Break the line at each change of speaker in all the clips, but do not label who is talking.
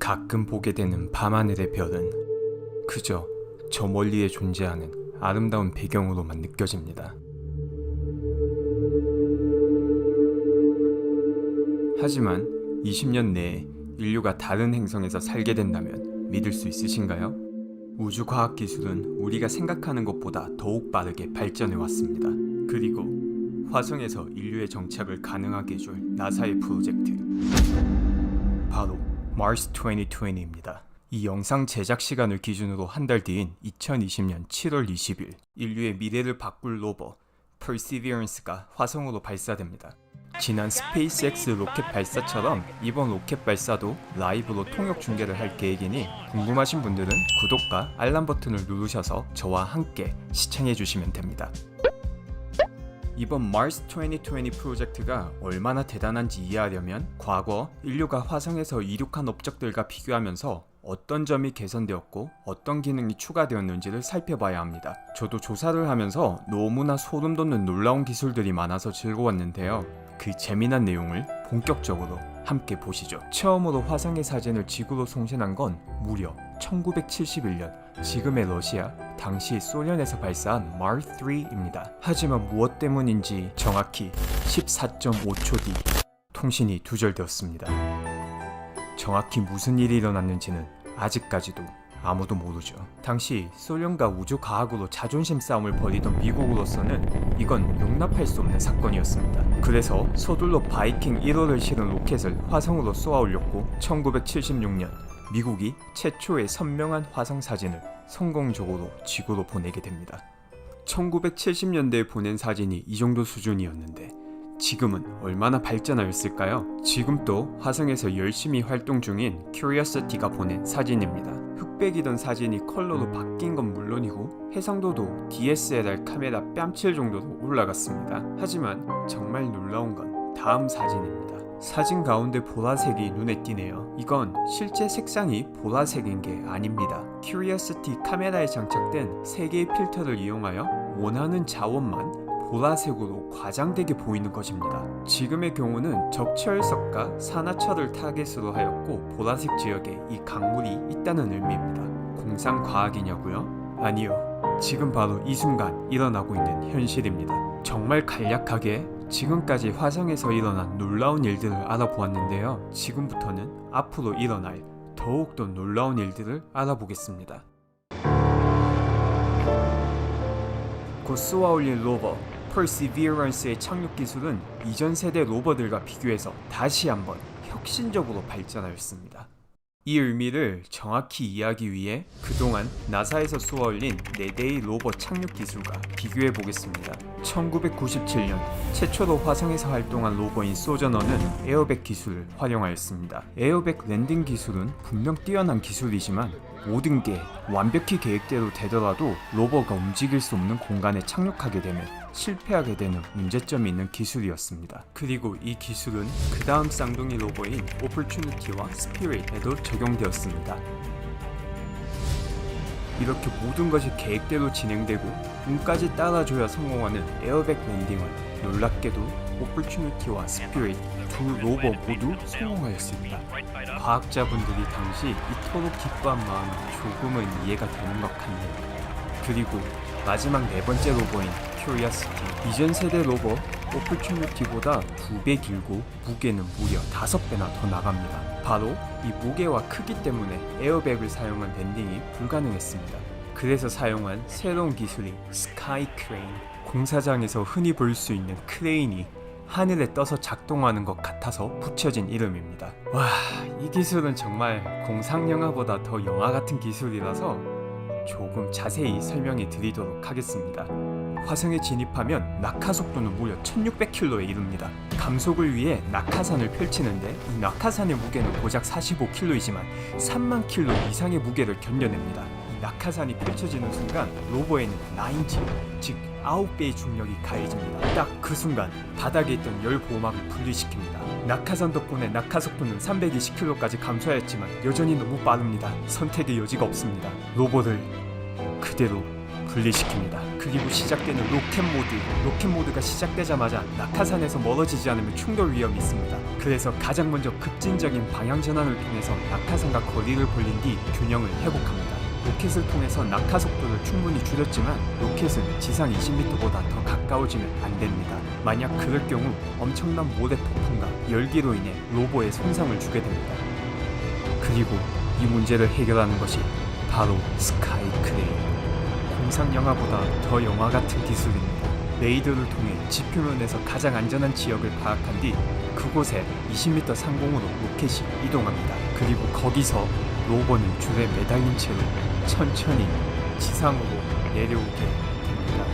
가끔 보게 되는 밤하늘의 별은 그저 저 멀리에 존재하는 아름다운 배경으로만 느껴집니다. 하지만 20년 내에 인류가 다른 행성에서 살게 된다면 믿을 수 있으신가요? 우주과학기술은 우리가 생각하는 것보다 더욱 빠르게 발전해 왔습니다. 그리고 화성에서 인류의 정착을 가능하게 해줄 나사의 프로젝트, 바로 Mars 2020입니다. 이 영상 제작 시간을 기준으로 한 달 뒤인 2020년 7월 20일 인류의 미래를 바꿀 로버 Perseverance가 화성으로 발사됩니다. 지난 스페이스X 로켓 발사처럼 이번 로켓 발사도 라이브로 통역 중계를 할 계획이니 궁금하신 분들은 구독과 알람 버튼을 누르셔서 저와 함께 시청해주시면 됩니다. 이번 Mars 2020 프로젝트가 얼마나 대단한지 이해하려면 과거 인류가 화성에서 이륙한 업적들과 비교하면서 어떤 점이 개선되었고 어떤 기능이 추가되었는지를 살펴봐야 합니다. 저도 조사를 하면서 너무나 소름 돋는 놀라운 기술들이 많아서 즐거웠는데요. 그 재미난 내용을 본격적으로 함께 보시죠. 처음으로 화성의 사진을 지구로 송신한 건 무려 1971년 지금의 러시아, 당시 소련에서 발사한 Mars 3입니다. 하지만 무엇 때문인지 정확히 14.5초 뒤 통신이 두절되었습니다. 정확히 무슨 일이 일어났는지는 아직까지도 아무도 모르죠. 당시 소련과 우주과학으로 자존심 싸움을 벌이던 미국으로서는 이건 용납할 수 없는 사건이었습니다. 그래서 서둘러 바이킹 1호를 실은 로켓을 화성으로 쏘아 올렸고 1976년 미국이 최초의 선명한 화성 사진을 성공적으로 지구로 보내게 됩니다. 1970년대에 보낸 사진이 이 정도 수준이었는데 지금은 얼마나 발전하였을까요? 지금 또 화성에서 열심히 활동 중인 Curiosity가 보낸 사진입니다. 흑백이던 사진이 컬러로 바뀐 건 물론이고 해상도도 DSLR 카메라 뺨칠 정도로 올라갔습니다. 하지만 정말 놀라운 건 다음 사진입니다. 사진 가운데 보라색이 눈에 띄네요. 이건 실제 색상이 보라색인 게 아닙니다. Curiosity 카메라에 장착된 3개의 필터를 이용하여 원하는 자원만 보라색으로 과장되게 보이는 것입니다. 지금의 경우는 적철석과 산화철을 타겟으로 하였고 보라색 지역에 이 강물이 있다는 의미입니다. 공상과학이냐고요? 아니요. 지금 바로 이 순간 일어나고 있는 현실입니다. 정말 간략하게 지금까지 화성에서 일어난 놀라운 일들을 알아보았는데요. 지금부터는 앞으로 일어날 더욱더 놀라운 일들을 알아보겠습니다. 곧 쏘아 올린 로버 Perseverance의 착륙 기술은 이전 세대 로버들과 비교해서 다시 한번 혁신적으로 발전하였습니다. 이 의미를 정확히 이해하기 위해 그동안 나사에서 쏘아 올린 4대의 로버 착륙 기술과 비교해 보겠습니다. 1997년 최초로 화성에서 활동한 로버인 소저너는 에어백 기술을 활용하였습니다. 에어백 랜딩 기술은 분명 뛰어난 기술이지만 모든 게 완벽히 계획대로 되더라도 로버가 움직일 수 없는 공간에 착륙하게 되면 실패하게 되는 문제점이 있는 기술이었습니다. 그리고 이 기술은 그 다음 쌍둥이 로버인 Opportunity와 Spirit에도 적용되었습니다. 이렇게 모든 것이 계획대로 진행되고 운까지 따라줘야 성공하는 에어백 랜딩은 놀랍게도 Opportunity와 Spirit 두 로버 모두 성공하였습니다. 과학자분들이 당시 이토록 기뻐한 마음이 조금은 이해가 되는 것 같네요. 그리고 마지막 4번째 로버인 Curiosity, 이전 세대 로버 Opportunity보다 2배 길고 무게는 무려 5배나 더 나갑니다. 바로 이 무게와 크기 때문에 에어백을 사용한 랜딩이 불가능했습니다. 그래서 사용한 새로운 기술인 스카이 크레인, 공사장에서 흔히 볼 수 있는 크레인이 하늘에 떠서 작동하는 것 같아서 붙여진 이름입니다. 와, 이 기술은 정말 공상영화보다 더 영화 같은 기술이라서 조금 자세히 설명해 드리도록 하겠습니다. 화성에 진입하면 낙하 속도는 무려 1600km에 이릅니다. 감속을 위해 낙하산을 펼치는데 이 낙하산의 무게는 고작 45kg이지만 3만 kg 이상의 무게를 견뎌냅니다. 이 낙하산이 펼쳐지는 순간 로버에는 9G, 즉 9배의 중력이 가해집니다. 딱 그 순간 바닥에 있던 열 보호막을 분리시킵니다. 낙하산 덕분에 낙하 속도는 320km까지 감소하였지만 여전히 너무 빠릅니다. 선택의 여지가 없습니다. 로버를 그대로 분리시킵니다. 그리고 시작되는 로켓 모드가 시작되자마자 낙하산에서 멀어지지 않으면 충돌 위험이 있습니다. 그래서 가장 먼저 급진적인 방향 전환을 통해서 낙하산과 거리를 벌린 뒤 균형을 회복합니다. 로켓을 통해서 낙하 속도를 충분히 줄였지만 로켓은 지상 20m보다 더 가까워지면 안 됩니다. 만약 그럴 경우 엄청난 모래 폭풍과 열기로 인해 로버에 손상을 주게 됩니다. 그리고 이 문제를 해결하는 것이 바로 스카이 크레인. 공상 영화보다 더 영화 같은 기술입니다. 레이더를 통해 지표면에서 가장 안전한 지역을 파악한 뒤 그곳에 20m 상공으로 로켓이 이동합니다. 그리고 거기서 로버는 줄에 매달린 채로 천천히 지상으로 내려오게 됩니다.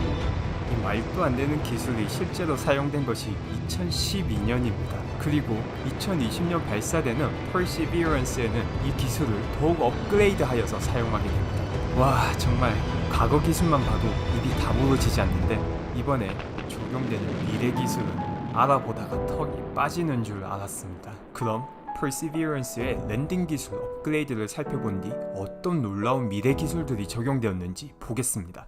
이 말도 안 되는 기술이 실제로 사용된 것이 2012년입니다. 그리고 2020년 발사되는 Perseverance에는 이 기술을 더욱 업그레이드하여서 사용하게 됩니다. 와, 정말 과거 기술만 봐도 입이 다물어지지 않는데 이번에 적용되는 미래 기술은 알아보다가 턱이 빠지는 줄 알았습니다. 그럼 Perseverance의 랜딩 기술 업그레이드를 살펴본 뒤 어떤 놀라운 미래 기술들이 적용되었는지 보겠습니다.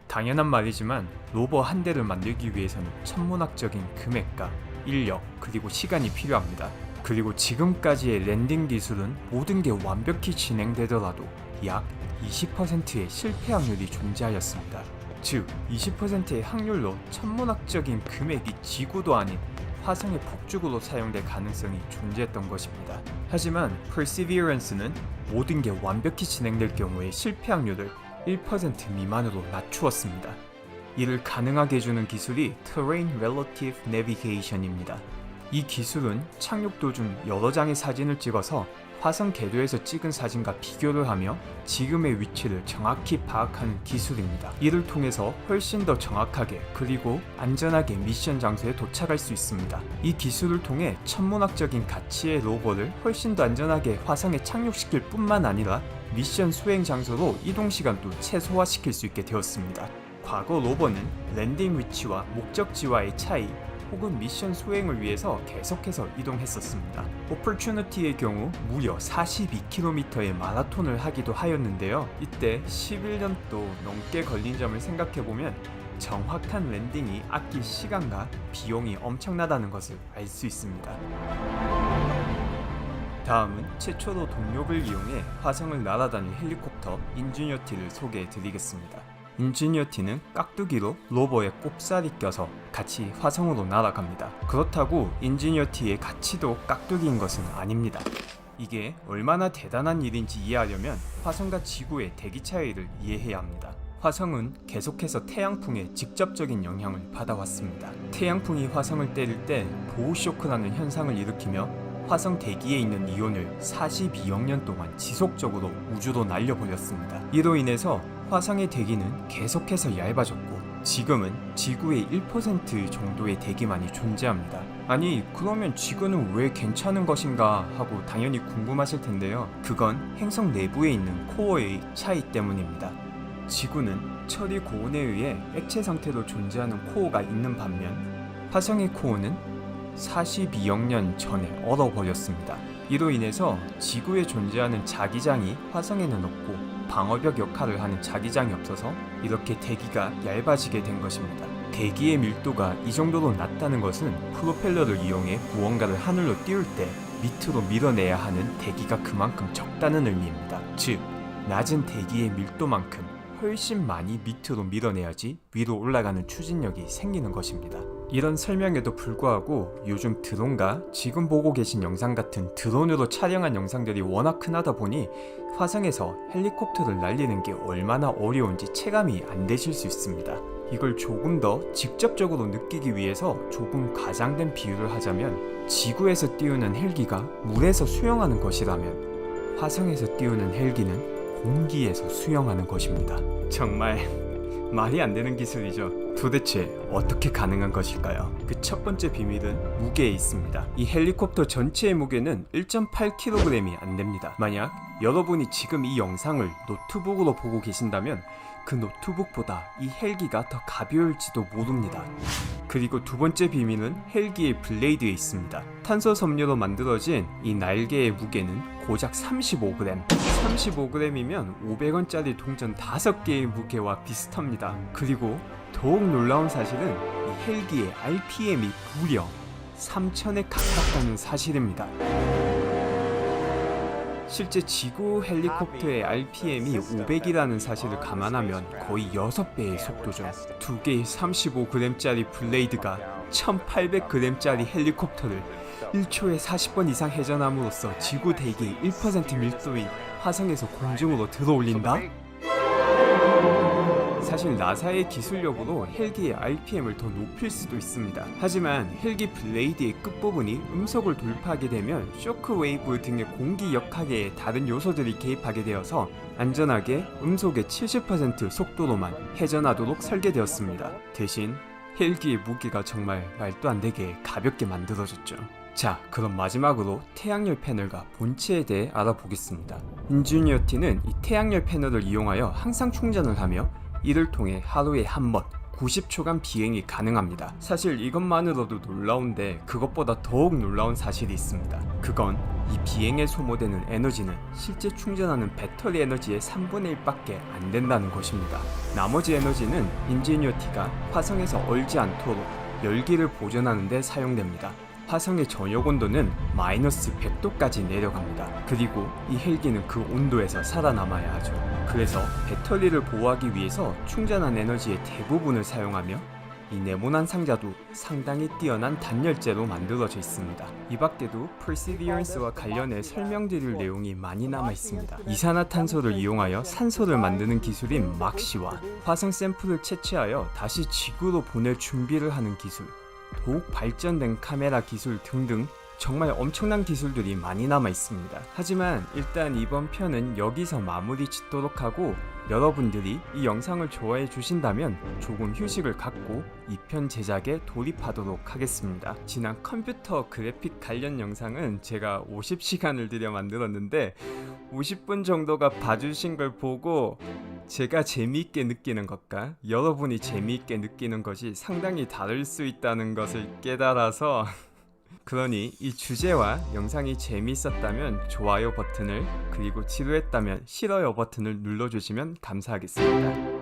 당연한 말이지만 로버 한 대를 만들기 위해서는 천문학적인 금액과 인력 그리고 시간이 필요합니다. 그리고 지금까지의 랜딩 기술은 모든 게 완벽히 진행되더라도 약 20%의 실패 확률이 존재하였습니다. 즉 20%의 확률로 천문학적인 금액이 지구도 아닌 화성의 폭죽으로 사용될 가능성이 존재했던 것입니다. 하지만 Perseverance는 모든 게 완벽히 진행될 경우에 실패 확률을 1% 미만으로 낮추었습니다. 이를 가능하게 해주는 기술이 Terrain Relative Navigation입니다. 이 기술은 착륙 도중 여러 장의 사진을 찍어서 화성 궤도에서 찍은 사진과 비교를 하며 지금의 위치를 정확히 파악하는 기술입니다. 이를 통해서 훨씬 더 정확하게 그리고 안전하게 미션 장소에 도착할 수 있습니다. 이 기술을 통해 천문학적인 가치의 로버를 훨씬 더 안전하게 화성에 착륙시킬 뿐만 아니라 미션 수행 장소로 이동 시간도 최소화시킬 수 있게 되었습니다. 과거 로버는 랜딩 위치와 목적지와의 차이 혹은 미션 수행을 위해서 계속해서 이동했었습니다. 오퍼튜니티의 경우 무려 42km의 마라톤을 하기도 하였는데요. 이때 11년도 넘게 걸린 점을 생각해보면 정확한 랜딩이 아낄 시간과 비용이 엄청나다는 것을 알 수 있습니다. 다음은 최초로 동력을 이용해 화성을 날아다닌 헬리콥터 인지니어티를 소개해드리겠습니다. 인지니어티는 깍두기로 로버에 꼽살이 껴서 같이 화성으로 날아갑니다. 그렇다고 인지니어티의 가치도 깍두기인 것은 아닙니다. 이게 얼마나 대단한 일인지 이해하려면 화성과 지구의 대기 차이를 이해해야 합니다. 화성은 계속해서 태양풍의 직접적인 영향을 받아왔습니다. 태양풍이 화성을 때릴 때 보호쇼크라는 현상을 일으키며 화성 대기에 있는 이온을 42억 년 동안 지속적으로 우주로 날려버렸습니다. 이로 인해서 화성의 대기는 계속해서 얇아졌고 지금은 지구의 1% 정도의 대기만이 존재합니다. 아니, 그러면 지구는 왜 괜찮은 것인가 하고 당연히 궁금하실 텐데요. 그건 행성 내부에 있는 코어의 차이 때문입니다. 지구는 처리 고온에 의해 액체 상태로 존재하는 코어가 있는 반면 화성의 코어는 42억 년 전에 얼어버렸습니다. 이로 인해서 지구에 존재하는 자기장이 화성에는 없고 방어벽 역할을 하는 자기장이 없어서 이렇게 대기가 얇아지게 된 것입니다. 대기의 밀도가 이 정도로 낮다는 것은 프로펠러를 이용해 무언가를 하늘로 띄울 때 밑으로 밀어내야 하는 대기가 그만큼 적다는 의미입니다. 즉, 낮은 대기의 밀도만큼 훨씬 많이 밑으로 밀어내야지 위로 올라가는 추진력이 생기는 것입니다. 이런 설명에도 불구하고 요즘 드론과 지금 보고 계신 영상 같은 드론으로 촬영한 영상들이 워낙 흔하다 보니 화성에서 헬리콥터를 날리는 게 얼마나 어려운지 체감이 안 되실 수 있습니다. 이걸 조금 더 직접적으로 느끼기 위해서 조금 과장된 비유를 하자면 지구에서 띄우는 헬기가 물에서 수영하는 것이라면 화성에서 띄우는 헬기는 공기에서 수영하는 것입니다. 정말 말이 안 되는 기술이죠. 도대체 어떻게 가능한 것일까요? 그 첫 번째 비밀은 무게에 있습니다. 이 헬리콥터 전체의 무게는 1.8kg이 안 됩니다. 만약 여러분이 지금 이 영상을 노트북으로 보고 계신다면 그 노트북보다 이 헬기가 더 가벼울지도 모릅니다. 그리고 두 번째 비밀은 헬기의 블레이드에 있습니다. 탄소 섬유로 만들어진 이 날개의 무게는 고작 35g. 35g이면 500원짜리 동전 5개의 무게와 비슷합니다. 그리고 더욱 놀라운 사실은 이 헬기의 RPM이 무려 3000에 가깝다는 사실입니다. 실제 지구 헬리콥터의 RPM이 500이라는 사실을 감안하면 거의 6배의 속도죠. 두 개의 35g짜리 블레이드가 1800g짜리 헬리콥터를 1초에 40번 이상 회전함으로써 지구 대기의 1% 밀도인 화성에서 공중으로 들어올린다? 사실 나사의 기술력으로 헬기의 RPM을 더 높일 수도 있습니다. 하지만 헬기 블레이드의 끝부분이 음속을 돌파하게 되면 쇼크웨이브 등의 공기 역학에 다른 요소들이 개입하게 되어서 안전하게 음속의 70% 속도로만 회전하도록 설계되었습니다. 대신 헬기의 무게가 정말 말도 안 되게 가볍게 만들어졌죠. 자, 그럼 마지막으로 태양열 패널과 본체에 대해 알아보겠습니다. 인지니어티는 이 태양열 패널을 이용하여 항상 충전을 하며 이를 통해 하루에 한 번 90초간 비행이 가능합니다. 사실 이것만으로도 놀라운데 그것보다 더욱 놀라운 사실이 있습니다. 그건 이 비행에 소모되는 에너지는 실제 충전하는 배터리 에너지의 3분의 1밖에 안 된다는 것입니다. 나머지 에너지는 인지니어티가 화성에서 얼지 않도록 열기를 보존하는 데 사용됩니다. 화성의 저녁 온도는 마이너스 100도까지 내려갑니다. 그리고 이 헬기는 그 온도에서 살아남아야 하죠. 그래서 배터리를 보호하기 위해서 충전한 에너지의 대부분을 사용하며 이 네모난 상자도 상당히 뛰어난 단열재로 만들어져 있습니다. 이 밖에도 Perseverance와 관련해 설명드릴 내용이 많이 남아 있습니다. 이산화탄소를 이용하여 산소를 만드는 기술인 막시와 화성 샘플을 채취하여 다시 지구로 보낼 준비를 하는 기술, 더욱 발전된 카메라 기술 등등 정말 엄청난 기술들이 많이 남아 있습니다. 하지만 일단 이번 편은 여기서 마무리 짓도록 하고 여러분들이 이 영상을 좋아해 주신다면 조금 휴식을 갖고 2편 제작에 돌입하도록 하겠습니다. 지난 컴퓨터 그래픽 관련 영상은 제가 50시간을 들여 만들었는데 50분 정도가 봐주신 걸 보고 제가 재미있게 느끼는 것과 여러분이 재미있게 느끼는 것이 상당히 다를 수 있다는 것을 깨달아서 그러니 이 주제와 영상이 재미있었다면 좋아요 버튼을, 그리고 지루했다면 싫어요 버튼을 눌러주시면 감사하겠습니다.